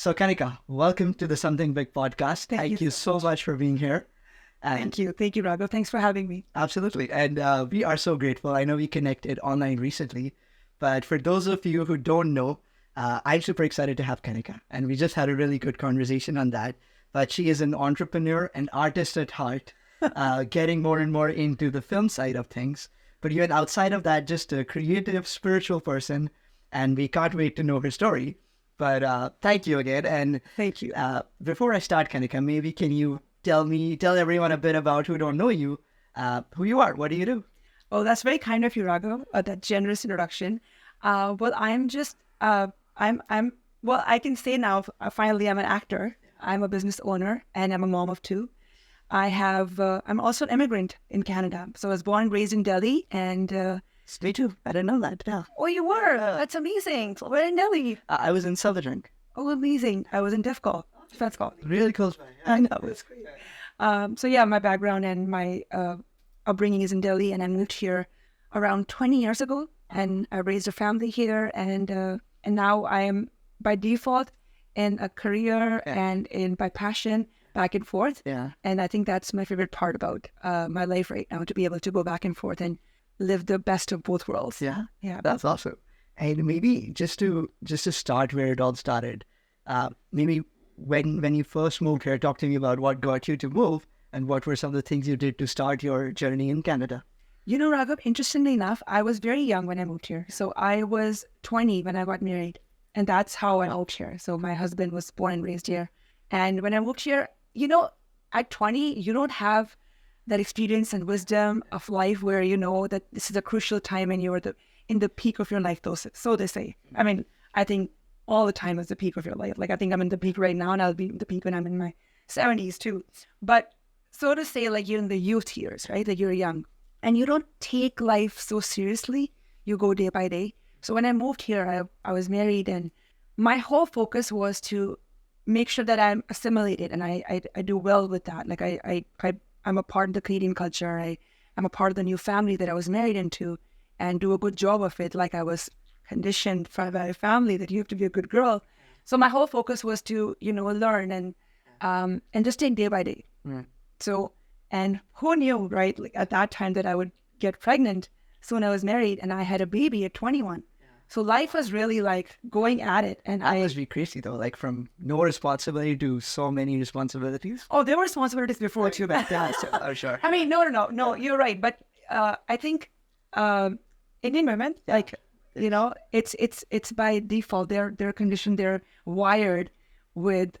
So, Kanika, welcome to the Something Big podcast. Thank you so much for being here. And Thank you. Thank you, Raghav. Thanks for having me. absolutely. And we are so grateful. I know we connected online recently, but for those of you who don't know, I'm super excited to have Kanika. And we just had a really good conversation on that. But she is an entrepreneur, an artist at heart, getting more and more into the film side of things. But even outside of that, just a creative, spiritual person. And we can't wait to know her story. But thank you again. And Thank you. before I start, Kanika, maybe can you tell everyone a bit about who don't know you, who you are, what do you do? Oh, that's very kind of you, Raghav. That generous introduction. Well, I'm just, well, I can say now, finally, I'm an actor. I'm a business owner and I'm a mom of two. I'm also an immigrant in Canada. So I was born and raised in Delhi and, Me too. I didn't know that. Yeah. oh, you were? That's amazing. So we're in Delhi. I was in Southern. Oh, amazing. I was in defense college. Really close. I know, it's great. So yeah, my background and my upbringing is in Delhi, and I moved here around 20 years ago, and I raised a family here, and now I am by default in a career and by passion back and forth. Yeah. And I think that's my favorite part about my life right now, to be able to go back and forth and live the best of both worlds. Yeah. Yeah. That's awesome. And maybe just to start where it all started, maybe when you first moved here, talk to me about what got you to move and what were some of the things you did to start your journey in Canada. You know, Raghav, interestingly enough, I was very young when I moved here. So I was 20 when I got married, and that's how I moved here. So my husband was born and raised here. And when I moved here, you know, at 20, you don't have that experience and wisdom of life where you know that this is a crucial time and you're in the peak of your life, so they say. I mean, I think all the time is the peak of your life. Like, I think I'm in the peak right now, and I'll be in the peak when I'm in my 70s too. But so to say, like, you're in the youth years, right? Like, you're young. And you don't take life so seriously. You go day by day. So when I moved here, I was married, and my whole focus was to make sure that I'm assimilated and I do well with that. Like, I'm a part of the Canadian culture. I'm a part of the new family that I was married into, and do a good job of it. Like, I was conditioned by my family that you have to be a good girl. So my whole focus was to, learn and just take day by day. Mm. So, and who knew, right? Like, at that time that I would get pregnant. So when I was married and I had a baby at 21. So life was really like going at it. And That must be crazy though, like from no responsibility to so many responsibilities. Oh, there were responsibilities before too back then. Oh, sure. I mean, no, you're right. But I think Indian women, like, it's by default. They're conditioned, they're wired with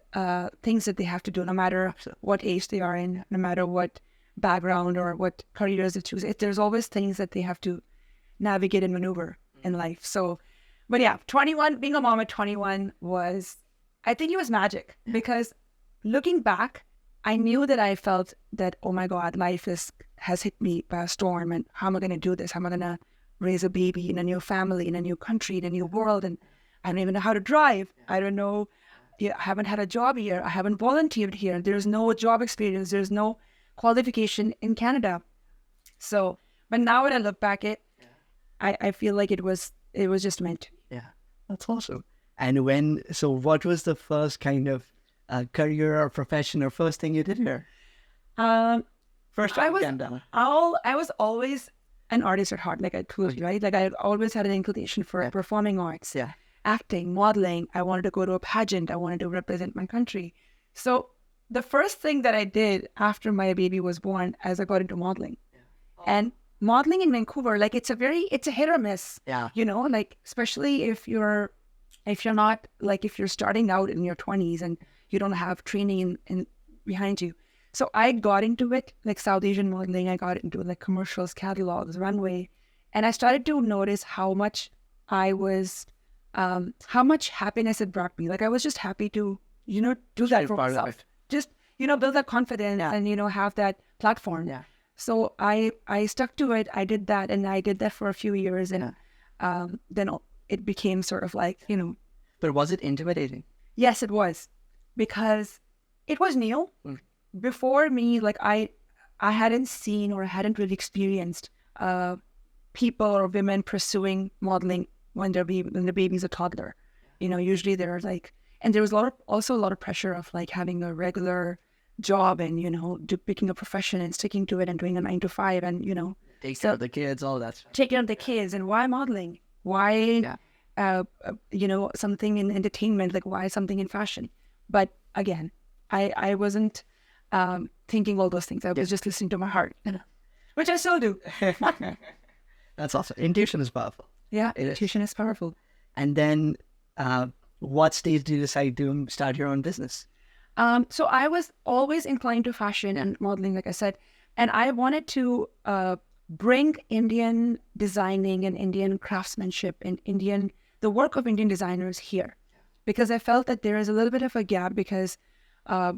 things that they have to do, no matter what age they are in, no matter what background or what careers they choose. There's always things that they have to navigate and maneuver in life. So, but yeah, 21, being a mom at 21 I think it was magic, because looking back, I knew that I felt that, oh my God, life has hit me by a storm, and how am I going to do this? How am I going to raise a baby in a new family, in a new country, in a new world? And I don't even know how to drive. I don't know. I haven't had a job here. I haven't volunteered here. There's no job experience. There's no qualification in Canada. So, but now when I look back at it, I feel like it was just meant to be. Yeah, that's awesome. And so what was the first kind of career or profession or first thing you did here? First time in Canada. I was always an artist at heart, like I told you, right? Like, I always had an inclination for performing arts, acting, modeling. I wanted to go to a pageant. I wanted to represent my country. So the first thing that I did after my baby was born, as I got into modeling. And modeling in Vancouver, like, it's a hit or miss. Yeah. Like, especially if you're not, like, if you're starting out in your 20s and you don't have training in behind you. So I got into it, like South Asian modeling. I got into like commercials, catalogs, runway. And I started to notice how much how much happiness it brought me. Like, I was just happy to, do that for myself. Just, build that confidence and, have that platform. Yeah. So I stuck to it. I did that, and I did that for a few years. And then it became sort of like, But was it intimidating? Yes, it was, because it was new. Before me, like, I hadn't seen or hadn't really experienced people or women pursuing modeling when the baby's a toddler. Usually they're like, And there was also a lot of pressure of like having a regular job and, picking a profession and sticking to it and doing a 9 to 5 and, Take care of the kids, all that stuff. take care of the kids. And why modeling? Why, something in entertainment? Like why something in fashion? But again, I wasn't thinking all those things. I was just listening to my heart, which I still do. That's awesome. Intuition is powerful. Yeah, intuition is powerful. And then what stage did you decide to start your own business? So I was always inclined to fashion and modeling, like I said, and I wanted to bring Indian designing and Indian craftsmanship and the work of Indian designers here, because I felt that there is a little bit of a gap because, a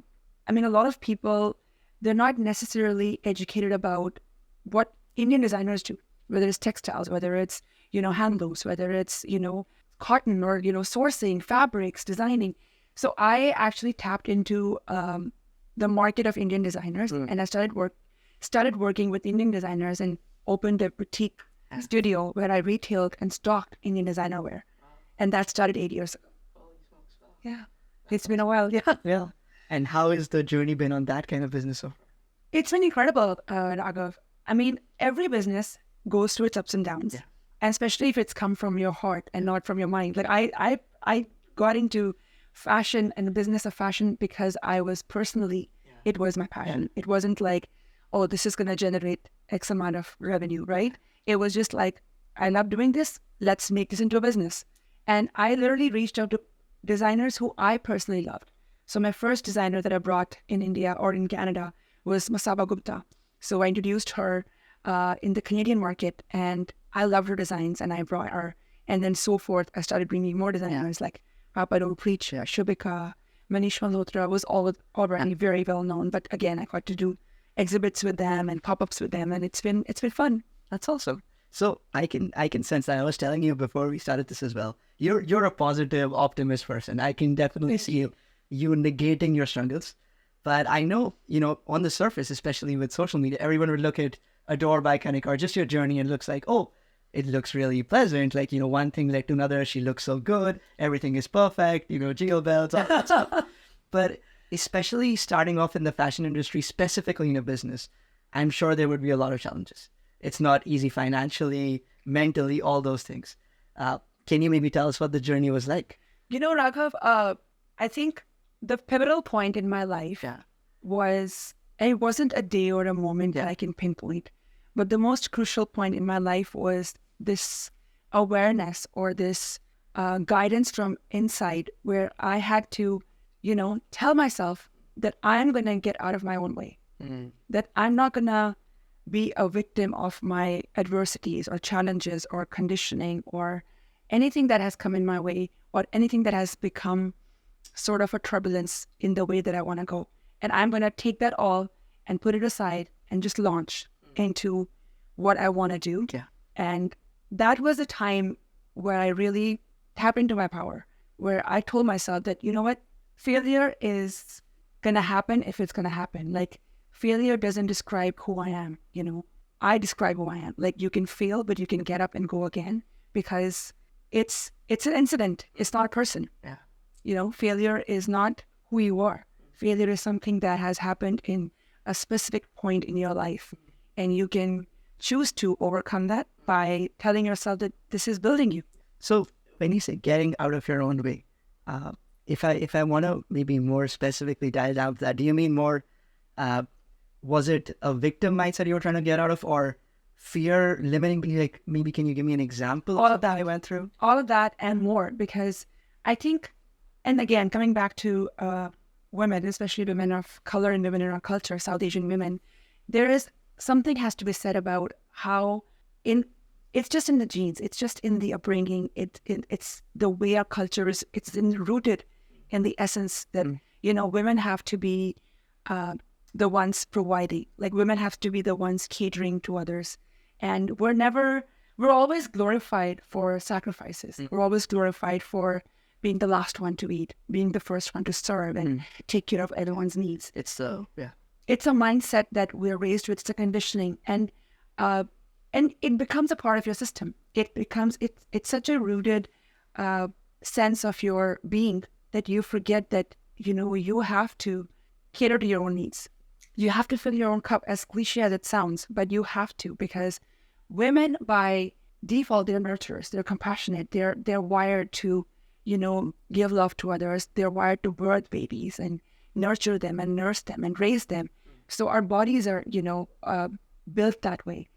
lot of people, they're not necessarily educated about what Indian designers do, whether it's textiles, whether it's, handlooms, whether it's, cotton or, sourcing, fabrics, designing. So I actually tapped into the market of Indian designers, and I started working with Indian designers and opened a boutique studio where I retailed and stocked Indian designer wear, and that started 8 years ago. Yeah, it's been a while. Yeah, Yeah. And how has the journey been on that kind of business so far? it's been incredible, Raghav. Every business goes through its ups and downs, and especially if it's come from your heart and not from your mind. Like I got into fashion and the business of fashion because I was personally, it was my passion. It wasn't like, oh, this is going to generate X amount of revenue, right? It was just like, I love doing this. Let's make this into a business. And I literally reached out to designers who I personally loved. So my first designer that I brought in India or in Canada was Masaba Gupta. So I introduced her in the Canadian market, and I loved her designs, and I brought her. And then so forth, I started bringing more designers like Papa Don't Preach, Shubhika, Manish Malhotra was already very well known. But again, I got to do exhibits with them and pop-ups with them, and it's been fun. That's awesome. So I can sense that. I was telling you before we started this as well. You're a positive, optimist person. I can definitely see you negating your struggles. But I know, on the surface, especially with social media, everyone would look at Adore by Kanika or just your journey and looks like, oh, it looks really pleasant. Like, one thing led to another. She looks so good. Everything is perfect. Jingle bells, all that stuff. But especially starting off in the fashion industry, specifically in a business, I'm sure there would be a lot of challenges. It's not easy financially, mentally, all those things. Can you maybe tell us what the journey was like? Raghav, I think the pivotal point in my life was, it wasn't a day or a moment that I can pinpoint, but the most crucial point in my life was this awareness or this guidance from inside, where I had to, tell myself that I'm going to get out of my own way, that I'm not going to be a victim of my adversities or challenges or conditioning or anything that has come in my way or anything that has become sort of a turbulence in the way that I want to go. And I'm going to take that all and put it aside and just launch into what I want to do. Yeah. And that was a time where I really tapped into my power, where I told myself that, failure is going to happen if it's going to happen. Like, failure doesn't describe who I am, I describe who I am. Like, you can fail, but you can get up and go again, because it's an incident. It's not a person. Yeah. Failure is not who you are. Failure is something that has happened in a specific point in your life, and you can choose to overcome that by telling yourself that this is building you. So when you say getting out of your own way, if I want to maybe more specifically dial down to that, do you mean more, was it a victim mindset you were trying to get out of, or fear limiting? Like, maybe can you give me an example All of that I went through? All of that and more, because I think, and again, coming back to women, especially women of color and women in our culture, South Asian women, there is something has to be said about how it's just in the genes, it's just in the upbringing, it's the way our culture is, it's rooted in the essence that, women have to be the ones providing, like women have to be the ones catering to others. And we're always glorified for sacrifices. We're always glorified for being the last one to eat, being the first one to serve and take care of everyone's needs. It's It's a mindset that we're raised with, it's a conditioning, and it becomes a part of your system. It's such a rooted sense of your being that you forget that, you have to cater to your own needs. You have to fill your own cup, as cliche as it sounds, but you have to, because women by default, they're nurturers, they're compassionate, they're wired to, give love to others. They're wired to birth babies and nurture them and nurse them and raise them. So our bodies are, built that way.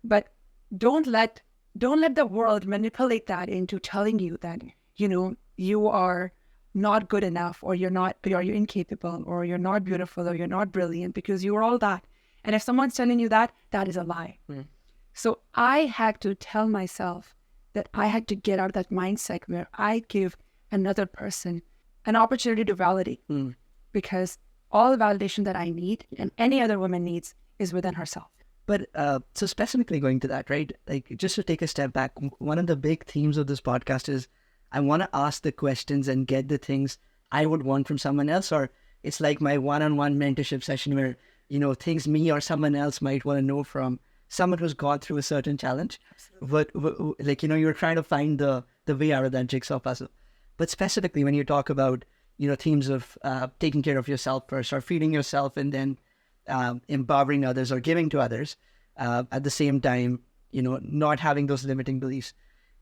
But don't let the world manipulate that into telling you that, you are not good enough, or you're incapable, or you're not beautiful, or you're not brilliant, because you're all that. And if someone's telling you that, that is a lie. So I had to tell myself that I had to get out of that mindset where I give another person an opportunity to validate, because all the validation that I need and any other woman needs is within herself. But so specifically going to that, right? Like, just to take a step back, one of the big themes of this podcast is I want to ask the questions and get the things I would want from someone else, or it's like my one-on-one mentorship session where, things me or someone else might want to know from someone who's gone through a certain challenge. Absolutely. But like, you're trying to find the way out of that jigsaw puzzle. But specifically when you talk about, themes of taking care of yourself first, or feeding yourself and then empowering others or giving to others at the same time, not having those limiting beliefs.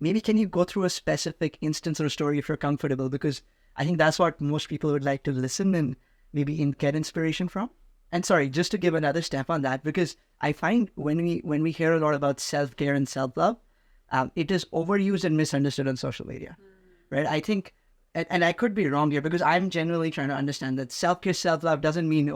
Maybe can you go through a specific instance or story if you're comfortable? Because I think that's what most people would like to listen and maybe get inspiration from. And sorry, just to give another step on that, because I find when we hear a lot about self-care and self-love, it is overused and misunderstood on social media, right? I think, and I could be wrong here, because I'm generally trying to understand that self-care, self-love doesn't mean,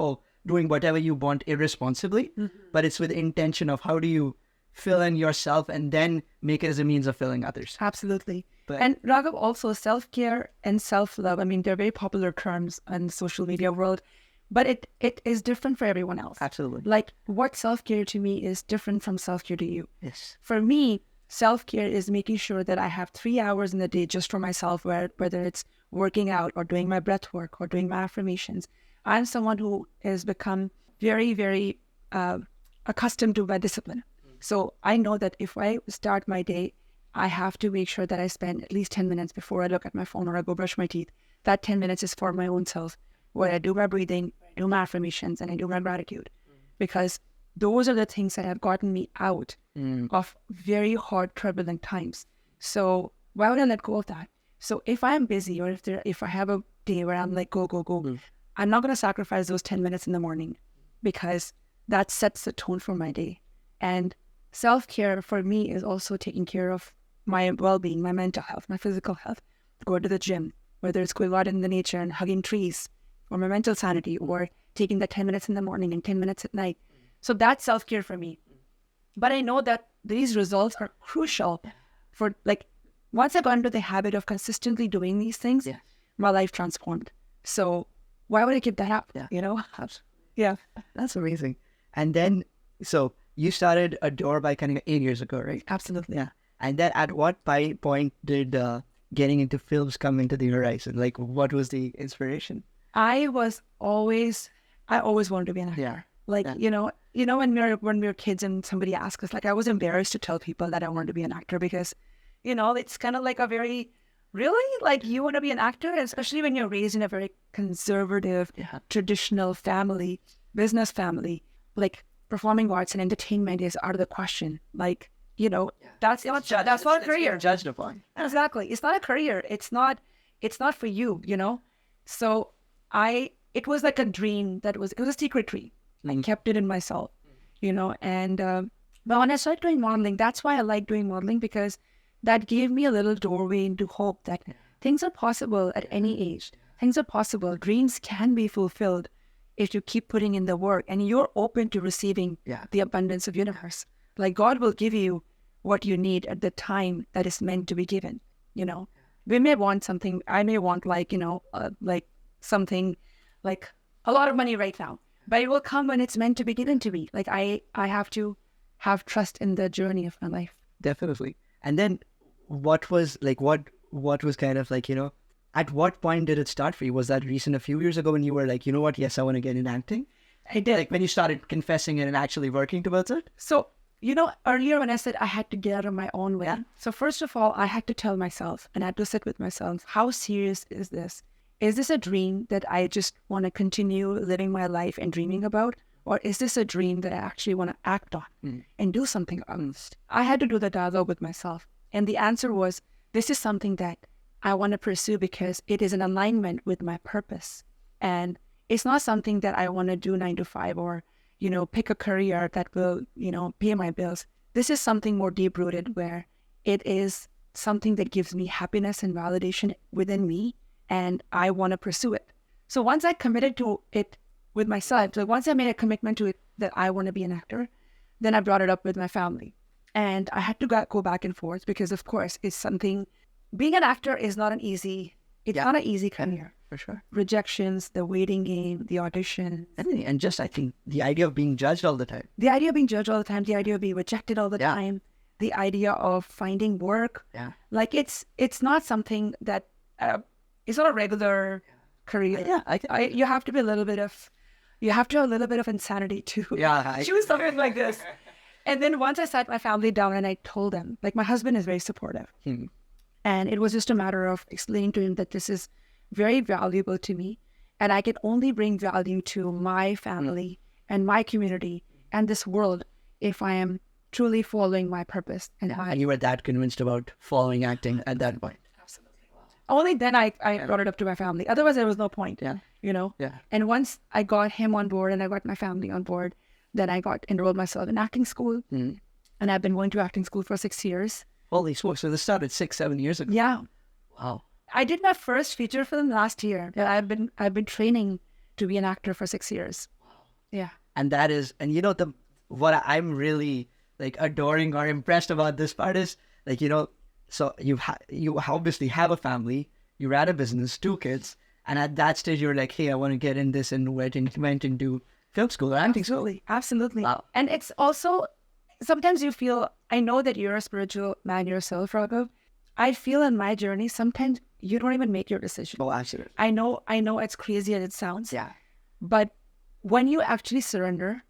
doing whatever you want irresponsibly, but it's with intention of how do you fill in yourself and then make it as a means of filling others. Absolutely. And Raghav, also self-care and self-love, I mean, they're very popular terms in the social media world, but it is different for everyone else. Absolutely. Like, what self-care to me is different from self-care to you. Yes. For me, self-care is making sure that I have 3 hours in the day just for myself, whether it's working out or doing my breath work or doing my affirmations. I'm someone who has become very, very accustomed to my discipline. So I know that if I start my day, I have to make sure that I spend at least 10 minutes before I look at my phone or I go brush my teeth. That 10 minutes is for my own self, where I do my breathing, I do my affirmations, and I do my gratitude. Because those are the things that have gotten me out of very hard, turbulent times. So why would I let go of that? So if I'm busy, or if I have a day where I'm like, go, I'm not going to sacrifice those 10 minutes in the morning, because that sets the tone for my day. And self-care for me is also taking care of my well-being, my mental health, my physical health. Going to the gym, whether it's going out in the nature and hugging trees, or my mental sanity, or taking the 10 minutes in the morning and 10 minutes at night. So that's self-care for me. But I know that these results are crucial for, like, once I got into the habit of consistently doing these things, my life transformed. So why would I give that up? Yeah. That's amazing. And then, so you started Adore by Kanika 8 years ago, right? Absolutely. Yeah. And then at what point did getting into films come into the horizon? Like, what was the inspiration? I always wanted to be an actor. Yeah. Like, when we were kids and somebody asked us, like, I was embarrassed to tell people that I wanted to be an actor, because, it's kind of like a very, really? Like, you want to be an actor? Especially when you're raised in a very conservative, traditional family, business family, like, performing arts and entertainment is out of the question. Like, that's not a career. Judged upon. Exactly. It's not a career. It's not for you, So it was like a dream it was a secret dream. I kept it in myself, and but when I started doing modeling, that's why I like doing modeling, because that gave me a little doorway into hope that things are possible at any age. Things are possible. Dreams can be fulfilled if you keep putting in the work and you're open to receiving the abundance of universe. Like, God will give you what you need at the time that is meant to be given. We may want something. I may want like something like a lot of money right now, but it will come when it's meant to be given to me. Like, I have to have trust in the journey of my life. Definitely. And then what was kind of like, at what point did it start for you? Was that recent, a few years ago, when you were like, you know what, yes, I want to get in acting? I did. Like, when you started confessing it and actually working towards it? So, earlier when I said I had to get out of my own way. So first of all, I had to tell myself, and I had to sit with myself, how serious is this? is this a dream that I just want to continue living my life and dreaming about? Or is this a dream that I actually want to act on and do something about? I had to do the dialogue with myself. And the answer was, this is something that I want to pursue because it is in alignment with my purpose. And it's not something that I want to do 9 to 5 or, pick a career that will, pay my bills. This is something more deep rooted where it is something that gives me happiness and validation within me, and I want to pursue it. So once I committed to it with myself, so once I made a commitment to it that I want to be an actor, then I brought it up with my family. And I had to go back and forth because, of course, it's something, being an actor is not an easy, not an easy career. For sure. Rejections, the waiting game, the audition. And just, I think, the idea of being judged all the time. The idea of being judged all the time, the idea of being rejected all the time, the idea of finding work. Yeah. Like it's not something that, it's not a regular career. Yeah. You have to be you have to have a little bit of insanity to choose something like this. And then once I sat my family down and I told them, like my husband is very supportive. And it was just a matter of explaining to him that this is very valuable to me. And I can only bring value to my family and my community and this world if I am truly following my purpose. And you were that convinced about following acting at that point. Only then I brought it up to my family. Otherwise, there was no point, Yeah. And once I got him on board and I got my family on board, then I got enrolled myself in acting school. And I've been going to acting school for 6 years. Holy smokes. So this started 6-7 years ago. Yeah. Wow. I did my first feature film last year. I've been training to be an actor for 6 years. Wow. Yeah. And that is, and what I'm really like adoring or impressed about this part is like, so you obviously have a family, you ran a business, 2 kids, and at that stage you're like, hey, I want to get in this, and went into film school or acting school. Absolutely. Wow. And it's also, sometimes you feel, I know that you're a spiritual man yourself, Raghav. I feel in my journey, sometimes you don't even make your decision. Oh, absolutely. I know it's crazy as it sounds. Yeah. But when you actually surrender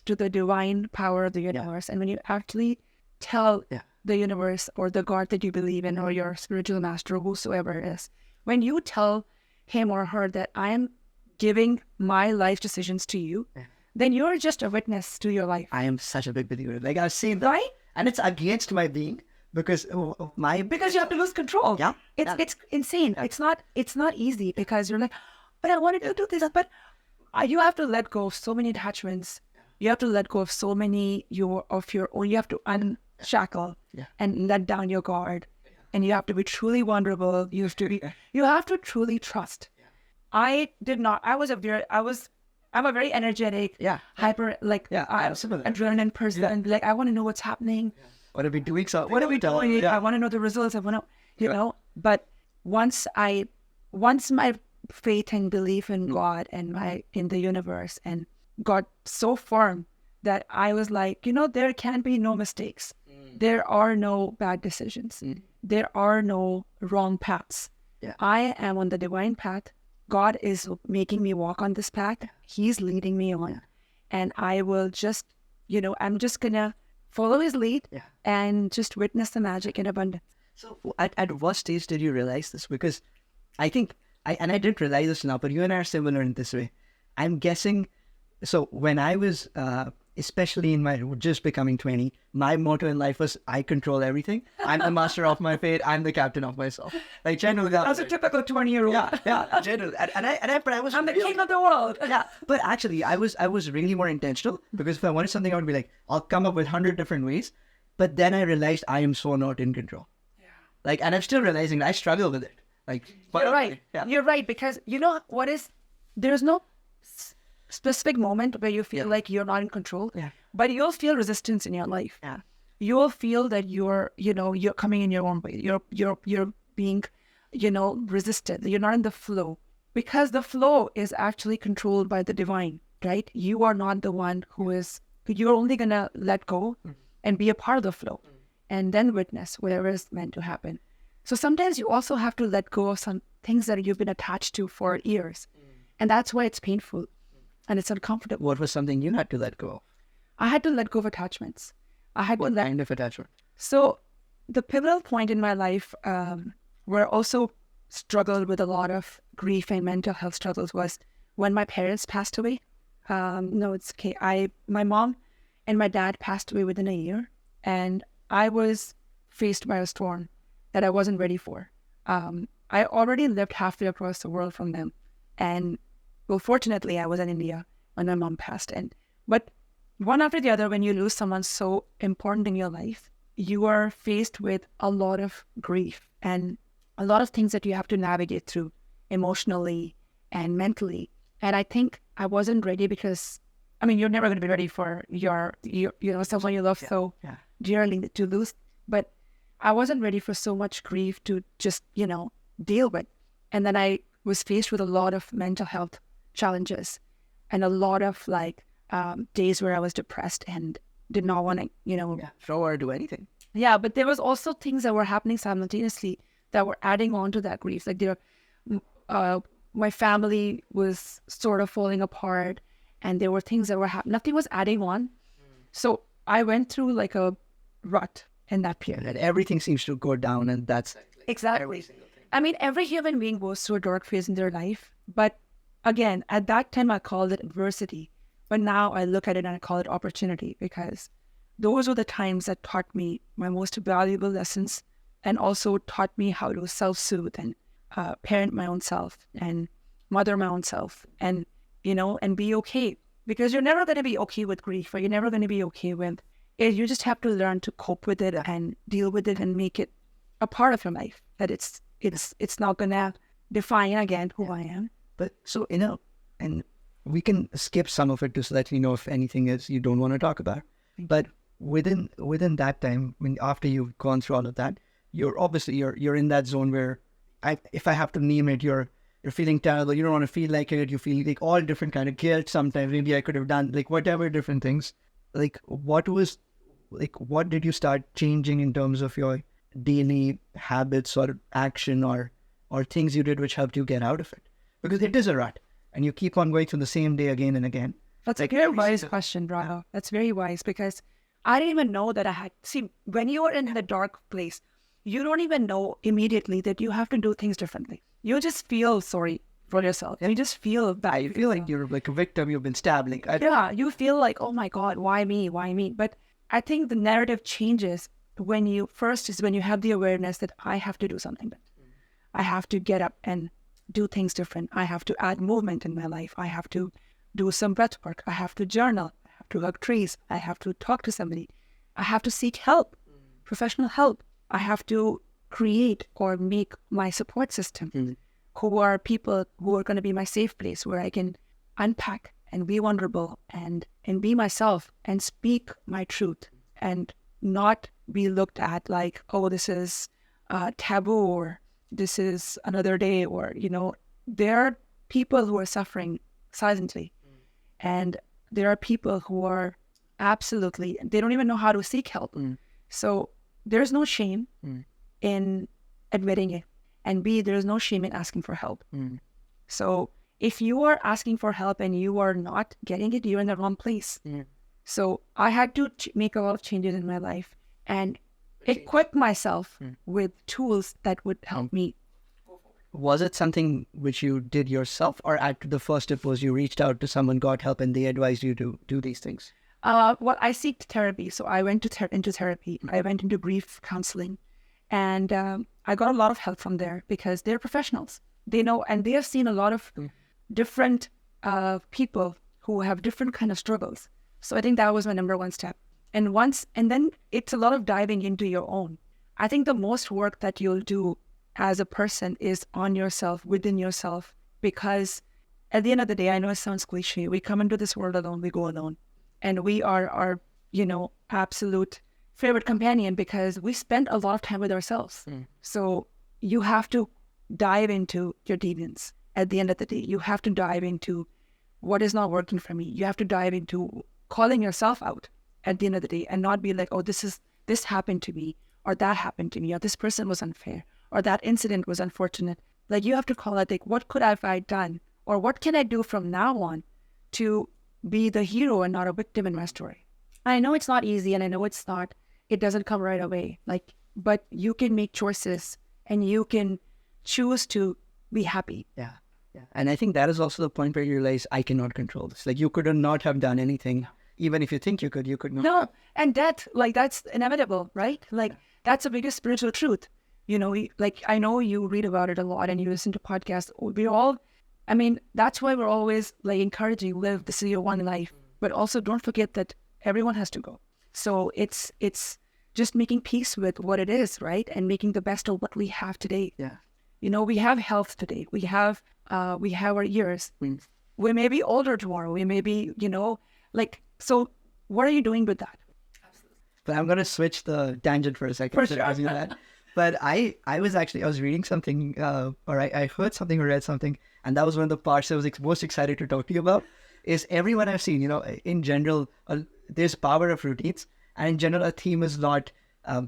to the divine power of the universe, and when you actually tell the universe or the God that you believe in or your spiritual master, whosoever it is, when you tell him or her that I am giving my life decisions to you, then you're just a witness to your life. I am such a big believer. Like I've seen that. Right? And it's against my being because Because you have to lose control. Yeah. It's insane. Yeah. It's not easy because you're like, but I wanted to do this, but you have to let go of so many attachments. You have to let go of so many of your own. You have to unshackle and let down your guard, and you have to be truly vulnerable. You have to truly trust. I did not. I'm a very energetic, hyper, adrenaline person. Yeah. Like I want to know what's happening. What are we doing? What are we doing? I want to know the results. I want to, But once my faith and belief in God and in the universe and got so firm that I was like, there can be no mistakes. There are no bad decisions. There are no wrong paths. Yeah. I am on the divine path. God is making me walk on this path. He's leading me on. And I will just, I'm just going to follow his lead and just witness the magic in abundance. So at what stage did you realize this? Because I think, I didn't realize this now, but you and I are similar in this way. I'm guessing, so when I was, especially in my just becoming 20, my motto in life was, I control everything. I'm the master of my fate. I'm the captain of myself. Like generally that's a typical 20-year-old. Yeah, generally. But I'm the king of the world. Yeah, but actually I was really more intentional because if I wanted something, I would be like, I'll come up with 100 different ways. But then I realized I am so not in control. Yeah. Like, and I'm still realizing I struggle with it. Like, you're right. Yeah. You're right, because there's no specific moment where you feel like you're not in control, but you'll feel resistance in your life. Yeah. You'll feel that you're coming in your own way. You're being, resisted. You're not in the flow, because the flow is actually controlled by the divine, right? You are not the one you're only going to let go and be a part of the flow and then witness whatever is meant to happen. So sometimes you also have to let go of some things that you've been attached to for years. And that's why it's painful and it's uncomfortable. What was something you had to let go of? I had to let go of attachments. What kind of attachment? So the pivotal point in my life where I also struggled with a lot of grief and mental health struggles was when my parents passed away. No, it's okay. My mom and my dad passed away within a year, and I was faced by a storm that I wasn't ready for. I already lived halfway across the world from them, and well, fortunately, I was in India when my mom passed. But one after the other, when you lose someone so important in your life, you are faced with a lot of grief and a lot of things that you have to navigate through emotionally and mentally. And I think I wasn't ready because, I mean, you're never going to be ready for your someone you love so dearly to lose. But I wasn't ready for so much grief to just, deal with. And then I was faced with a lot of mental health challenges and a lot of days where I was depressed and did not want to, throw or do anything. Yeah, but there was also things that were happening simultaneously that were adding on to that grief. Like my family was sort of falling apart, and there were things that were happening. Nothing was adding on. So I went through like a rut in that period. And everything seems to go down, and that's exactly every single thing. I mean, every human being goes through a dark phase in their life. But again, at that time, I called it adversity. But now I look at it and I call it opportunity, because those were the times that taught me my most valuable lessons, and also taught me how to self-soothe and parent my own self and mother my own self, and, and be okay. Because you're never going to be okay with grief, or you're never going to be okay with it. You just have to learn to cope with it and deal with it and make it a part of your life. That it's not going to define again who I am. But so, and we can skip some of it so that we know if anything is you don't want to talk about. But within that time, after you've gone through all of that, you're obviously you're in that zone where, if I have to name it, you're feeling terrible. You don't want to feel like it. You feel like all different kind of guilt. Sometimes maybe I could have done whatever different things. What did you start changing in terms of your daily habits or action or things you did which helped you get out of it? Because it is a rut, and you keep on going through the same day again and again. That's a very wise question, Raghav. That's very wise, because I didn't even know that I had... See, when you are in the dark place, you don't even know immediately that you have to do things differently. You just feel sorry for yourself. You just feel bad. You feel like you're like a victim. You've been stabbed. You feel like, oh my God, why me? Why me? But I think the narrative changes when you have the awareness that I have to do something. I have to get up and do things different. I have to add movement in my life. I have to do some breath work. I have to journal. I have to hug trees. I have to talk to somebody. I have to seek help, professional help. I have to create or make my support system, who are people who are going to be my safe place, where I can unpack and be vulnerable and be myself and speak my truth, and not be looked at like, oh, this is taboo, or this is another day, or, there are people who are suffering silently. And there are people who are absolutely, they don't even know how to seek help. So there's no shame in admitting it. And B, there's no shame in asking for help. So if you are asking for help and you are not getting it, you're in the wrong place. So I had to make a lot of changes in my life and equip myself with tools that would help me. Was it something which you did yourself, or at the first step was you reached out to someone, got help, and they advised you to do these things? Well, I seeked therapy. So I went into therapy. I went into grief counseling, and I got a lot of help from there, because they're professionals. They know, and they have seen a lot of different people who have different kind of struggles. So I think that was my number one step. And then it's a lot of diving into your own. I think the most work that you'll do as a person is on yourself, within yourself, because at the end of the day, I know it sounds cliche. We come into this world alone, we go alone. And we are our, absolute favorite companion, because we spend a lot of time with ourselves. So you have to dive into your demons at the end of the day. You have to dive into what is not working for me. You have to dive into calling yourself out at the end of the day, and not be like, oh, this happened to me, or that happened to me, or this person was unfair, or that incident was unfortunate. Like, you have to call it, like, what could have I done? Or what can I do from now on to be the hero and not a victim in my story? I know it's not easy, and I know it doesn't come right away. But you can make choices, and you can choose to be happy. Yeah. Yeah. And I think that is also the point where you realize I cannot control this. Like you could not have done anything. Even if you think you could not. No, and that's inevitable, right? Like that's the biggest spiritual truth. Like I know you read about it a lot and you listen to podcasts. I mean, that's why we're always like encouraging live this is your one life, but also don't forget that everyone has to go. So it's just making peace with what it is, right? And making the best of what we have today. Yeah. We have health today. We have our years. We may be older tomorrow. We may be, so what are you doing with that? But I'm going to switch the tangent for a second. For sure. That. But I was reading something, or I heard something or read something, and that was one of the parts I was most excited to talk to you about, is everyone I've seen, in general, there's power of routines. And in general, a theme is not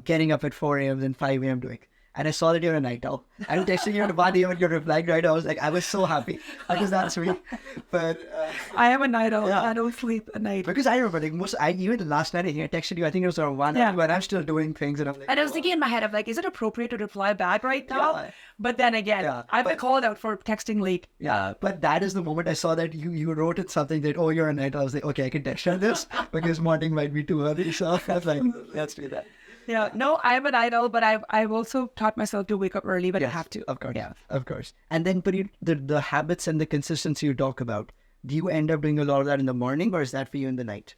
getting up at 4 a.m. and 5 a.m. doing. And I saw that you're a night owl. I'm texting you at 1 a.m. and you're replying right now. I was so happy because that's me. But I am a night owl. Yeah. I don't sleep at night. Because I remember, even last night I texted you. I think it was around 1 hour, but I'm still doing things, and I'm like. And I was thinking in my head, I'm like, is it appropriate to reply back right now? Yeah. But then again, I've been called out for texting late. Yeah, but that is the moment I saw that you wrote it something that, oh, you're a night owl. I was like, okay, I can text you this because morning might be too early. So I was like, let's do that. Yeah, no, I'm an idol, but I've also taught myself to wake up early, but I have to. Of course, yeah, of course. And then, but the habits and the consistency you talk about, do you end up doing a lot of that in the morning, or is that for you in the night?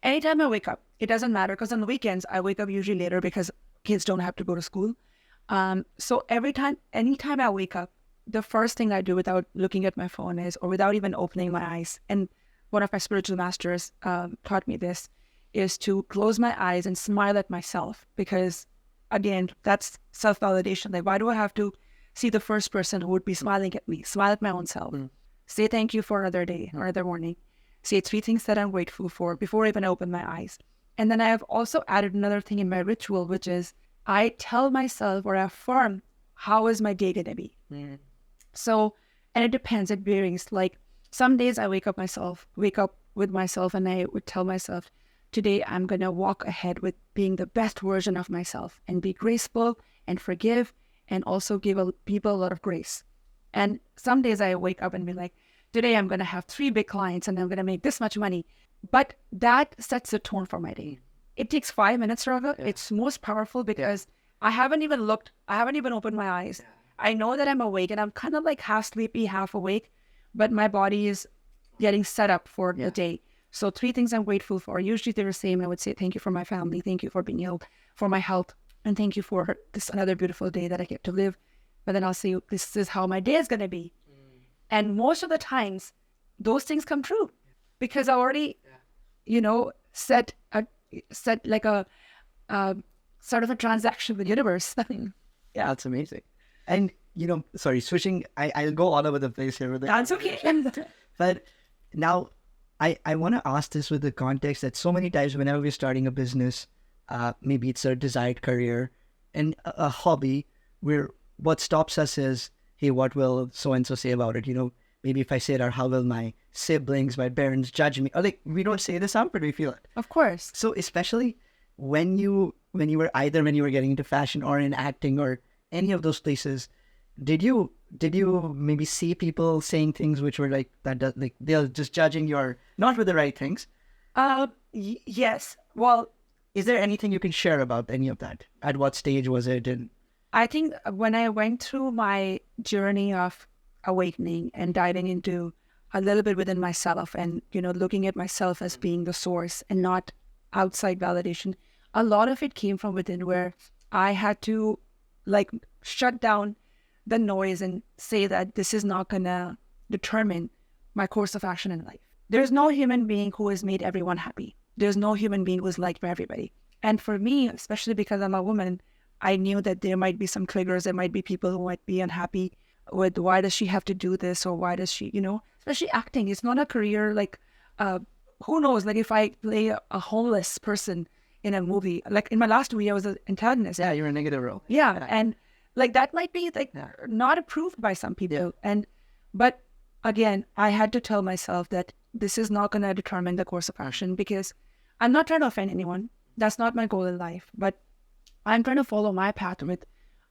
Anytime I wake up, it doesn't matter, because on the weekends, I wake up usually later because kids don't have to go to school. So anytime I wake up, the first thing I do without looking at my phone or without even opening my eyes, and one of my spiritual masters taught me this, is to close my eyes and smile at myself, because again, that's self-validation. Like, why do I have to see the first person who would be smiling at me? Smile at my own self. Say thank you for another day or another morning. Say 3 things that I'm grateful for before I even open my eyes. And then I have also added another thing in my ritual, which is I tell myself or I affirm, how is my day going to be? So, and it depends, it varies. Like some days I wake up with myself and I would tell myself, today I'm going to walk ahead with being the best version of myself and be graceful and forgive and also give people a lot of grace. And some days I wake up and be like, today I'm going to have 3 big clients and I'm going to make this much money. But that sets the tone for my day. It takes 5 minutes, Raghav. Yeah. It's most powerful because I haven't even opened my eyes. Yeah. I know that I'm awake and I'm kind of like half sleepy, half awake, but my body is getting set up for the day. So 3 things I'm grateful for. Usually they're the same. I would say thank you for my family, thank you for being healed, for my health, and thank you for this another beautiful day that I get to live. But then I'll say, this is how my day is going to be. And most of the times, those things come true because I already, set like a sort of a transaction with the universe. Yeah, that's amazing. And, switching, I'll go all over the place here. That's okay. But now, I want to ask this with the context that so many times whenever we're starting a business, maybe it's a desired career and a hobby, what stops us is, hey, what will so-and-so say about it? Maybe if I say it, or how will my siblings, my parents judge me? Or we don't say this out, but we feel it. Of course. So especially when you were getting into fashion or in acting or any of those places, did you maybe see people saying things which were they're just judging your, not with the right things? Yes. Well, is there anything you can share about any of that? At what stage was it? And I think when I went through my journey of awakening and diving into a little bit within myself and, looking at myself as being the source and not outside validation, a lot of it came from within, where I had to shut down the noise and say that this is not going to determine my course of action in life. There's no human being who has made everyone happy. There's no human being who is liked by everybody. And for me, especially because I'm a woman, I knew that there might be some triggers. There might be people who might be unhappy with, why does she have to do this? Or why does she, especially acting. It's not a career who knows, if I play a homeless person in a movie, in my last movie, I was an antagonist. Yeah, you're a negative role. Yeah. And that might be not approved by some people. Yeah. But again, I had to tell myself that this is not going to determine the course of action, because I'm not trying to offend anyone. That's not my goal in life. But I'm trying to follow my path with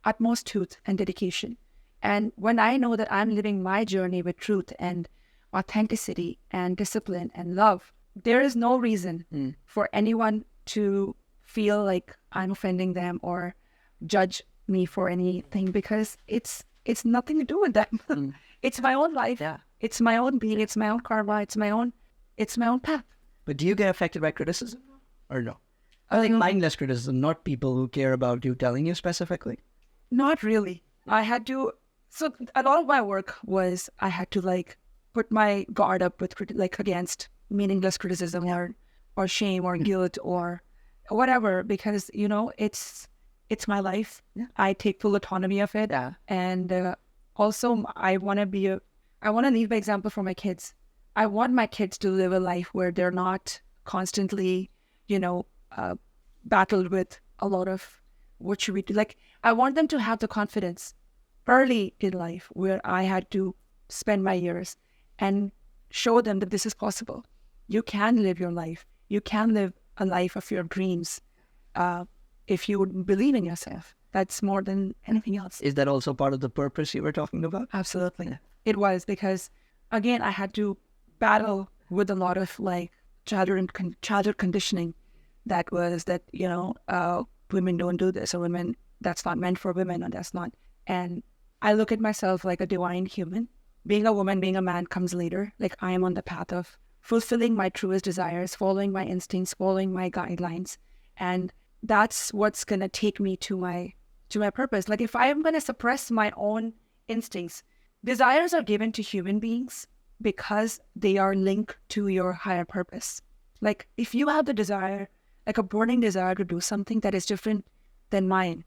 utmost truth and dedication. And when I know that I'm living my journey with truth and authenticity and discipline and love, there is no reason for anyone to feel like I'm offending them or judge me for anything, because it's nothing to do with them. It's my own life. Yeah. It's my own being. It's my own karma. It's my own path. But do you get affected by criticism or no? I think mindless criticism, not people who care about you telling you specifically. Not really. I had to. So a lot of my work was I had to like put my guard up with against meaningless criticism or shame or guilt or whatever, because it's my life. Yeah. I take full autonomy of it. Yeah. And also I want to lead by example for my kids. I want my kids to live a life where they're not constantly, battled with a lot of what should we do. Like, I want them to have the confidence early in life where I had to spend my years and show them that this is possible. You can live your life. You can live a life of your dreams if you would believe in yourself. That's more than anything else. Is that also part of the purpose you were talking about? Absolutely. Yeah. It was, because, again, I had to battle with a lot of like childhood conditioning that was that, women don't do this, or women, that's not meant for women, or that's not. And I look at myself like a divine human. Being a woman, being a man comes later. Like, I am on the path of fulfilling my truest desires, following my instincts, following my guidelines. And that's what's going to take me to my purpose. Like, if I am going to suppress my own instincts, desires are given to human beings because they are linked to your higher purpose. Like, if you have the desire, like a burning desire to do something that is different than mine,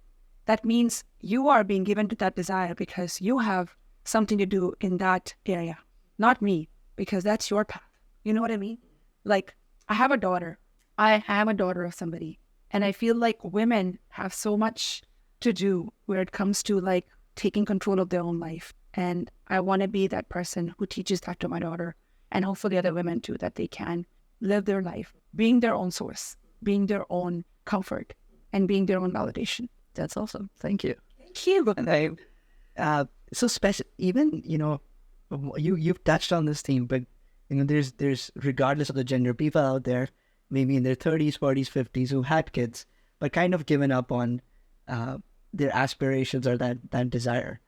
that means you are being given to that desire because you have something to do in that area, not me, because that's your path. You know what I mean? Like, I have a daughter. I am a daughter of somebody. And I feel like women have so much to do where it comes to like taking control of their own life. And I want to be that person who teaches that to my daughter, and hopefully other women too, that they can live their life being their own source, being their own comfort, and being their own validation. That's awesome. Thank you. Thank you. And so special, even, you've touched on this theme, but, there's regardless of the gender, people out there, maybe in their 30s, 40s, 50s, who had kids, but kind of given up on their aspirations or that desire.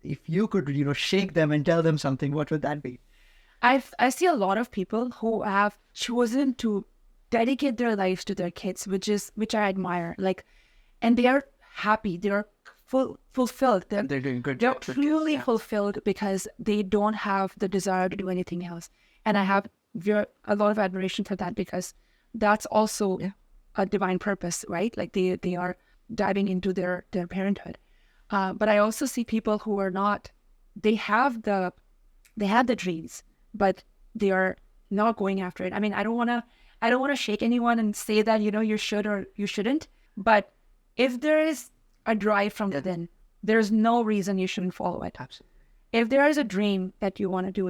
If you could, shake them and tell them something, what would that be? I see a lot of people who have chosen to dedicate their lives to their kids, which I admire. Like, and they are happy. They are fulfilled. They're doing good. They're truly fulfilled because they don't have the desire to do anything else. And I have a lot of admiration for that, because that's also a divine purpose, right? Like, they are diving into their parenthood. But I also see people who are not. They have the dreams, but they are not going after it. I mean, I don't want to shake anyone and say that you should or you shouldn't. But if there is a drive from within, there's no reason you shouldn't follow it. Absolutely. If there is a dream that you want to do,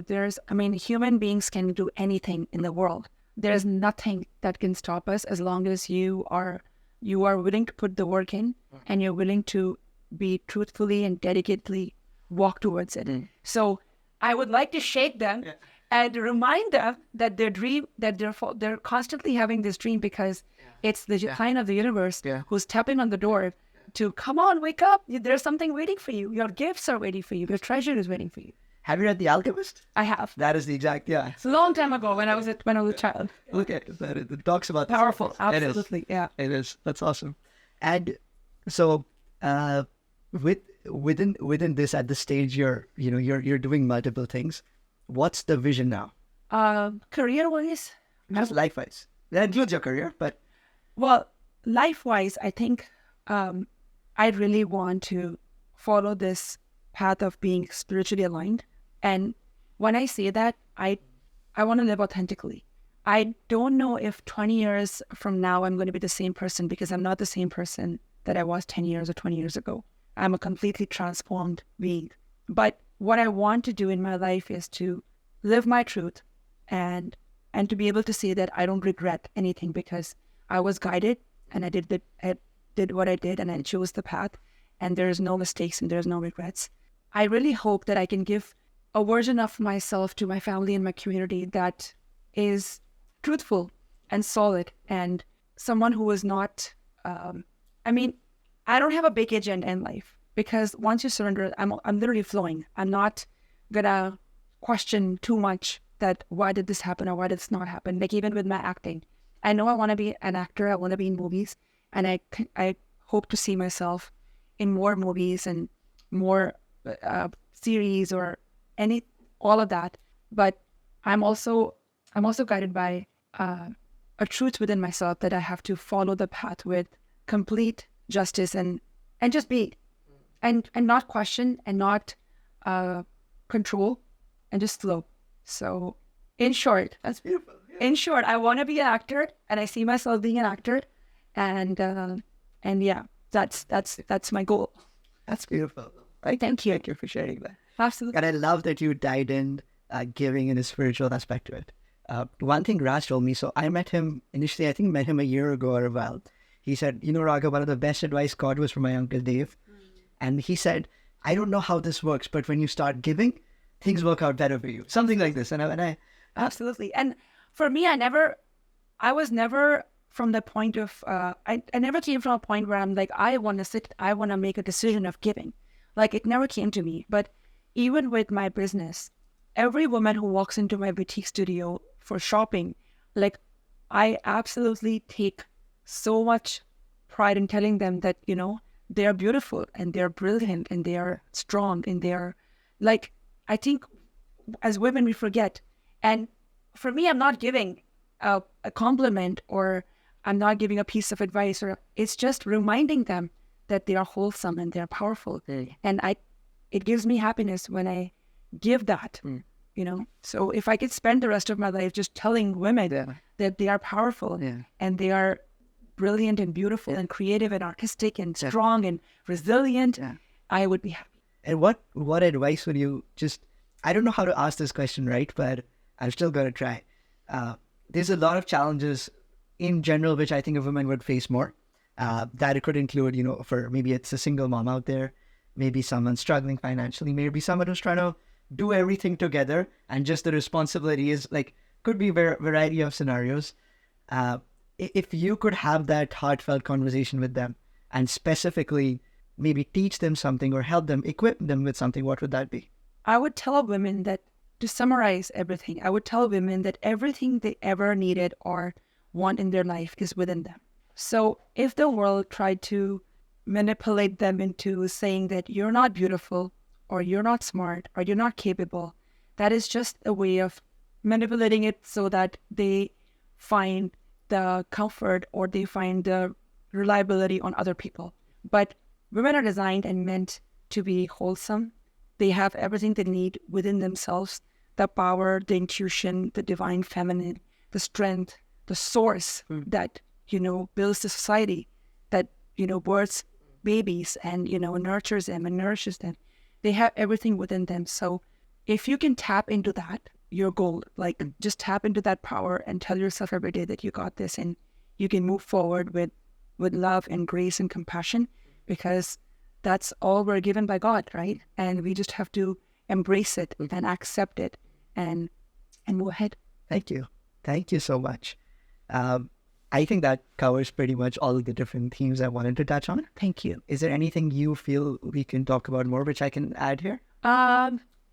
human beings can do anything in the world. There's nothing that can stop us as long as you are willing to put the work in, and you're willing to be truthfully and dedicatedly walk towards it. So I would like to shake them and remind them that their dream, that they're constantly having this dream, because it's the sign of the universe who's tapping on the door to come on, wake up. There's something waiting for you. Your gifts are waiting for you. Your treasure is waiting for you. Have you read The Alchemist? I have. That is the exact, It's a long time ago when I was a child. Okay, it talks about Powerful, this. absolutely, It is. That's awesome. And so, within this, at this stage, you're doing multiple things. What's the vision now? Career-wise, Just life-wise. That includes your career, but life-wise, I think I really want to follow this path of being spiritually aligned. And when I say that, I want to live authentically. I don't know if 20 years from now I'm going to be the same person, because I'm not the same person that I was 10 years or 20 years ago. I'm a completely transformed being. But what I want to do in my life is to live my truth and to be able to say that I don't regret anything, because I was guided and I did what I did, and I chose the path, and there's no mistakes and there's no regrets. I really hope that I can give a version of myself to my family and my community that is truthful and solid, and someone who is not, I mean, I don't have a big agenda in life, because once you surrender, I'm literally flowing. I'm not gonna question too much that why did this happen or why did this not happen. Like even with my acting, I know I want to be an actor. I want to be in movies, and I hope to see myself in more movies and more series or all of that. But I'm also guided by a truth within myself that I have to follow the path with complete justice and just be and not question and not control and just flow. So in short, That's beautiful. Yeah. in short, I want to be an actor, and I see myself being an actor, and yeah, that's my goal. That's beautiful. Right? Thank you. Thank you for sharing that. Absolutely. And I love that you died in giving and a spiritual aspect to it. One thing Raj told me, so I met him initially, I think met him a year ago or about. He said, Raghav, one of the best advice got was from my uncle Dave. And he said, I don't know how this works, but when you start giving, things work out better for you. Something like this. And I Absolutely. And for me, I was never from the point of, I never came from a point where I'm like, I want to make a decision of giving. Like it never came to me. But even with my business, every woman who walks into my boutique studio for shopping, like I absolutely take so much pride in telling them that, they are beautiful and they're brilliant and they are strong and they're like, I think as women, we forget. And for me, I'm not giving a compliment or I'm not giving a piece of advice, or it's just reminding them that they are wholesome and they're powerful. And it gives me happiness when I give that, So if I could spend the rest of my life just telling women that they are powerful and they are brilliant and beautiful and creative and artistic and strong and resilient, I would be happy. And what advice would you I don't know how to ask this question, right? But I'm still going to try. There's a lot of challenges in general, which I think a woman would face more. That it could include, for maybe it's a single mom out there, maybe someone struggling financially, maybe someone who's trying to do everything together and just the responsibility is could be a variety of scenarios. If you could have that heartfelt conversation with them and specifically maybe teach them something or help them, equip them with something, what would that be? I would tell women that, to summarize everything, I would tell women that everything they ever needed or want in their life is within them. So if the world tried to manipulate them into saying that you're not beautiful or you're not smart or you're not capable, that is just a way of manipulating it so that they find the comfort or they find the reliability on other people. But women are designed and meant to be wholesome. They have everything they need within themselves, the power, the intuition, the divine feminine, the strength, the source that, builds the society, that, births babies and, nurtures them and nourishes them. They have everything within them. So if you can tap into that, your goal, just tap into that power and tell yourself every day that you got this and you can move forward with love and grace and compassion, because that's all we're given by God, right? And we just have to embrace it and accept it and move ahead. Thank you. Thank you so much. I think that covers pretty much all of the different themes I wanted to touch on. Thank you. Is there anything you feel we can talk about more, which I can add here?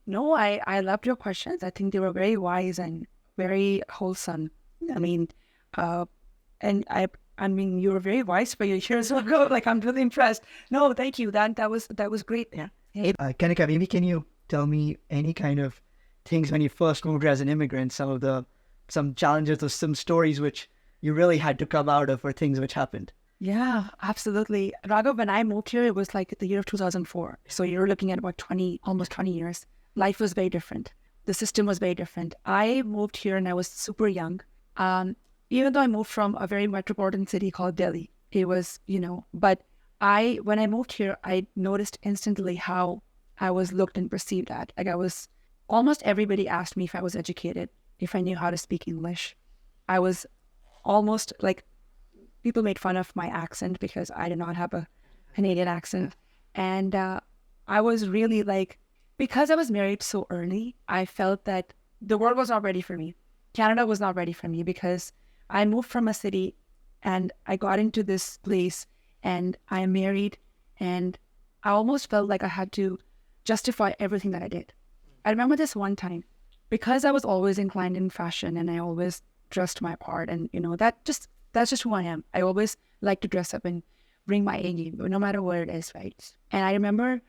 No, I loved your questions. I think they were very wise and very wholesome. I mean, and I mean, you were very wise for your years ago. I'm really impressed. No, thank you. That was great. Yeah. Kanika, maybe can you tell me any kind of things when you first moved here as an immigrant, some challenges or some stories which you really had to come out of, or things which happened? Yeah, absolutely. Raghav, when I moved here, it was the year of 2004. So you're looking at about almost 20 years. Life was very different. The system was very different. I moved here and I was super young. Even though I moved from a very metropolitan city called Delhi, it was, but when I moved here, I noticed instantly how I was looked and perceived at. Almost everybody asked me if I was educated, if I knew how to speak English. I was almost people made fun of my accent because I did not have a Canadian accent. And I was really because I was married so early, I felt that the world was not ready for me. Canada was not ready for me because I moved from a city and I got into this place and I married, and I almost felt like I had to justify everything that I did. I remember this one time, because I was always inclined in fashion and I always dressed my part, and that's just who I am. I always like to dress up and bring my A game, no matter where it is, right? And I remember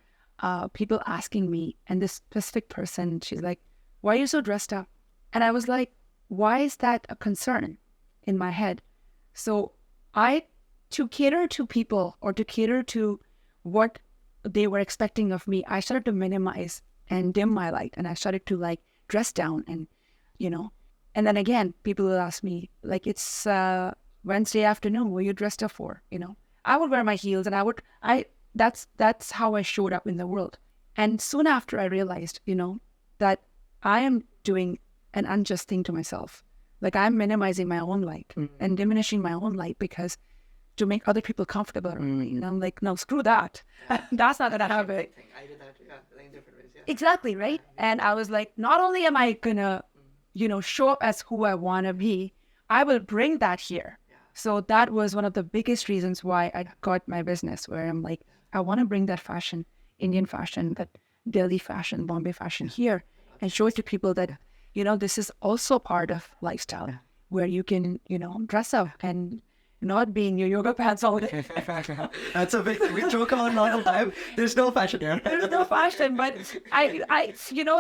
people asking me, and this specific person, she's like, "Why are you so dressed up?" And I was like, "Why is that a concern in my head?" So to cater to people or to cater to what they were expecting of me, I started to minimize and dim my light, and I started to like dress down, and and then again, people will ask me like, "It's Wednesday afternoon. What are you dressed up for?" I would wear my heels, and that's how I showed up in the world. And soon after, I realized, that I am doing an unjust thing to myself. Like, I'm minimizing my own light and diminishing my own light because to make other people comfortable around me. And I'm like, no, screw that. That's not gonna happen. I did that, in different ways, Exactly, right? And I was like, not only am I gonna, show up as who I wanna be, I will bring that here. So that was one of the biggest reasons why I got my business, where I'm like, I want to bring that fashion, Indian fashion, that Delhi fashion, Bombay fashion here, and show it to people that, this is also part of lifestyle, where you can, dress up and not be in your yoga pants all day. That's a big thing. We joke about it all the time. There's no fashion here. There's no fashion, but I,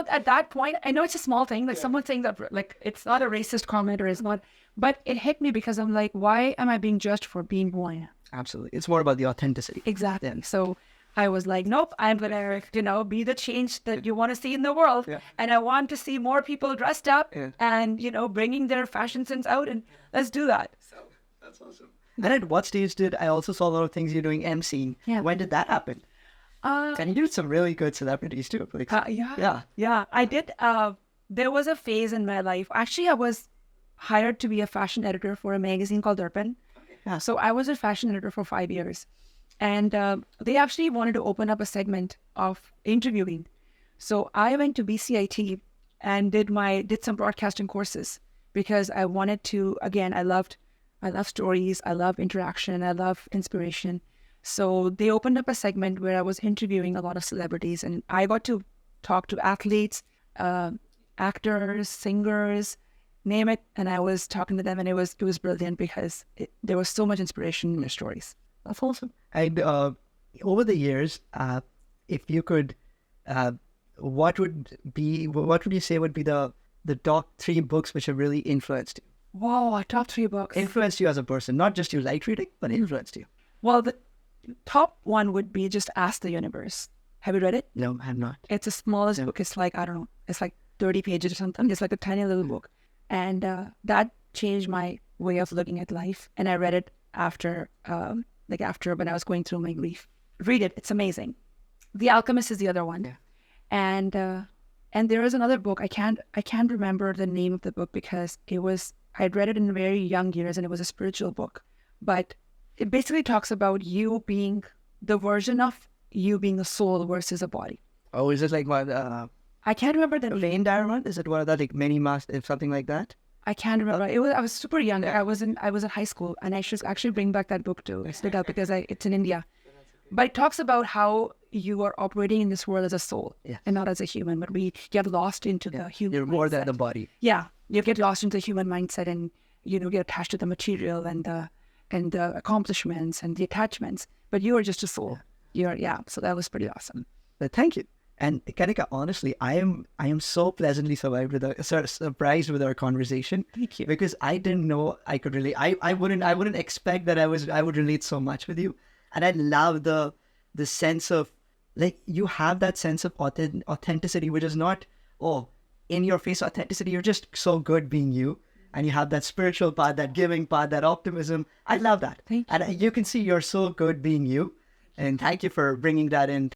at that point, I know it's a small thing, like someone saying that, like, it's not a racist comment or it's not, but it hit me because I'm like, why am I being judged for being who I am? Absolutely. It's more about the authenticity. Exactly. Yeah. So I was like, nope, I'm going to, be the change that you want to see in the world. Yeah. And I want to see more people dressed up and, bringing their fashion sense out, and let's do that. So that's awesome. And at what stage did I also saw a lot of things you're doing emceeing? Yeah. When did that happen? And you did some really good celebrities too. Like, yeah. I did. There was a phase in my life. Actually, I was hired to be a fashion editor for a magazine called Urban. Yeah. So I was a fashion editor for 5 years. And they actually wanted to open up a segment of interviewing. So I went to BCIT and did some broadcasting courses because I wanted to, again, I love stories, I love interaction, I love inspiration. So they opened up a segment where I was interviewing a lot of celebrities, and I got to talk to athletes, actors, singers, name it. And I was talking to them, and it was brilliant because there was so much inspiration in their stories. That's awesome. And over the years, if you could, what would you say would be the top 3 books which have really influenced you? Wow, top 3 books. Influenced you as a person, not just you like reading, but influenced you. Well, the top one would be just Ask the Universe. Have you read it? No, I have not. It's the smallest book. It's like, I don't know, it's like 30 pages or something. It's like a tiny little book. And that changed my way of looking at life. And I read it after when I was going through my grief. Read it. It's amazing. The Alchemist is the other one. Yeah. And there is another book. I can't remember the name of the book because I'd read it in very young years, and it was a spiritual book. But it basically talks about you being the version of you being a soul versus a body. Oh, is it like what? I can't remember the Lane Diamond? Is it one of that, like mini master, something like that? I can't remember. I was super young. Yeah. I was in high school, and I should actually bring back that book to stick out because it's in India. But it talks about how you are operating in this world as a soul and not as a human. But we get lost into the human. You're more than the body. Yeah, you get lost into the human mindset, and get attached to the material and the accomplishments and the attachments. But you are just a soul. So that was pretty awesome. But thank you. And Kanika, honestly, I am so pleasantly surprised with our conversation. Thank you. Because I didn't know I could relate. I wouldn't expect that I would relate so much with you. And I love the sense of, like, you have that sense of authenticity, which is not, in your face authenticity. You're just so good being you. And you have that spiritual part, that giving part, that optimism. I love that. Thank you. And you can see you're so good being you. And thank you for bringing that in